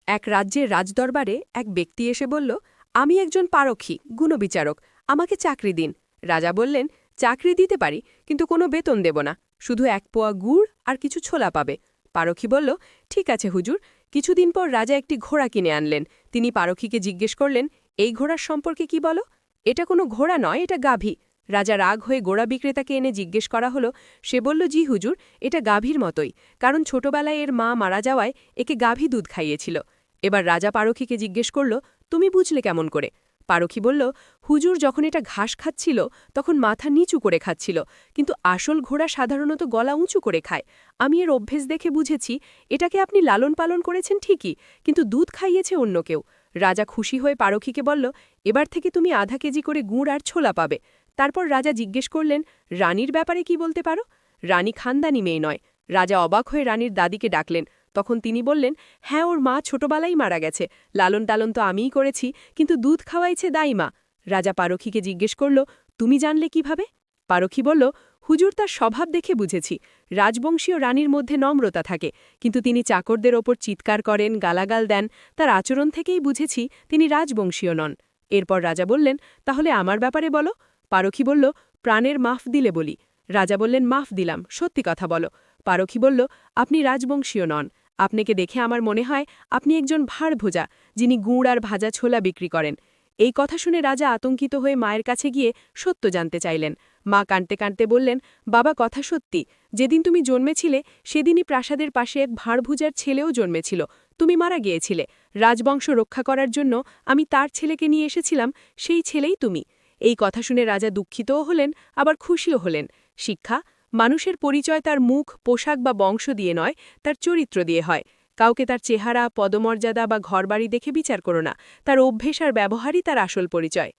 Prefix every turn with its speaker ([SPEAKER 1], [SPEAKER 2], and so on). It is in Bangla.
[SPEAKER 1] এক রাজ্যের রাজদরবারে এক ব্যক্তি এসে বলল, আমি একজন পারখী গুণবিচারক, আমাকে চাকরি দিন। রাজা বললেন, চাকরি দিতে পারি, কিন্তু কোনো বেতন দেব না, শুধু এক পোয়া গুড় আর কিছু ছোলা পাবে। পারখী বলল, ঠিক আছে হুজুর। কিছুদিন পর রাজা একটি ঘোড়া কিনে আনলেন। তিনি পারখীকে জিজ্ঞেস করলেন, এই ঘোড়ার সম্পর্কে কি বলো? এটা কোনো ঘোড়া নয়, এটা গাভী। রাজা রাগ হয়ে ঘোড়া বিক্রেতাকে এনে জিজ্ঞেস করা হলো। সে বলল, জি হুজুর, এটা গাভীর মতোই, কারণ ছোটবেলায় এর মা মারা যাওয়ায় একে গাভী দুধ খাইয়েছিল। এবার রাজা পারখীকে জিজ্ঞেস করল, তুমি বুঝলে কেমন করে? পারখী বলল, হুজুর যখন এটা ঘাস খাচ্ছিল তখন মাথা নিচু করে খাচ্ছিল, কিন্তু আসল ঘোড়া সাধারণত গলা উঁচু করে খায়। আমি এর অভ্যেস দেখে বুঝেছি এটাকে আপনি লালন পালন করেছেন ঠিকই, কিন্তু দুধ খাইয়েছে অন্য কেউ। রাজা খুশি হয়ে পারখীকে বলল, এবার থেকে তুমি আধা কেজি করে গুড় আর ছোলা পাবে। তারপর রাজা জিজ্ঞেস করলেন, রানীর ব্যাপারে কি বলতে পারো? রানী খানদানি মেয়ে নয়। রাজা অবাক হয়ে রানীর দাদিকে ডাকলেন। তখন তিনি বললেন, হ্যাঁ, ওর মা ছোটবেলাই মারা গেছে, লালন টালন তো আমিই করেছি, কিন্তু দুধ খাওয়াইছে দাইমা। রাজা পারখীকে জিজ্ঞেস করল, তুমি জানলে কিভাবে? পারখী বলল, হুজুর তার স্বভাব দেখে বুঝেছি। রাজবংশীয় রানীর মধ্যে নম্রতা থাকে, কিন্তু তিনি চাকরদের ওপর চিৎকার করেন, গালাগাল দেন, তার আচরণ থেকেই বুঝেছি তিনি রাজবংশীয় নন। এরপর রাজা বললেন, তাহলে আমার ব্যাপারে বলো। পারখী বলল, প্রাণের মাফ দিলে বলি। রাজা বললেন, মাফ দিলাম, সত্যি কথা বলো। পারখী বলল, আপনি রাজবংশীয় নন। আপনাকে দেখে আমার মনে হয় আপনি একজন ভাঁড়ভোজা, যিনি গুড় আর ভাজা ছোলা বিক্রি করেন। এই কথা শুনে রাজা আতঙ্কিত হয়ে মায়ের কাছে গিয়ে সত্য জানতে চাইলেন। মা কাঁদতে কাঁদতে বললেন, বাবা, কথা সত্যি। যেদিন তুমি জন্মেছিলে সেদিনই প্রাসাদের পাশে এক ভাঁড়ভুজার ছেলেও জন্মেছিল। তুমি মারা গিয়েছিলে। রাজবংশ রক্ষা করার জন্য আমি তার ছেলেকে নিয়ে এসেছিলাম, সেই ছেলেই তুমি। এই কথা শুনে রাজা দুঃখিতও হলেন, আবার খুশিও হলেন। শিক্ষা: মানুষের পরিচয় তার মুখ, পোশাক বা বংশ দিয়ে নয়, তার চরিত্র দিয়ে হয়। কাউকে তার চেহারা, পদমর্যাদা বা ঘরবাড়ি দেখে বিচার করো না, তার অভ্যেস আর ব্যবহারই তার আসল পরিচয়।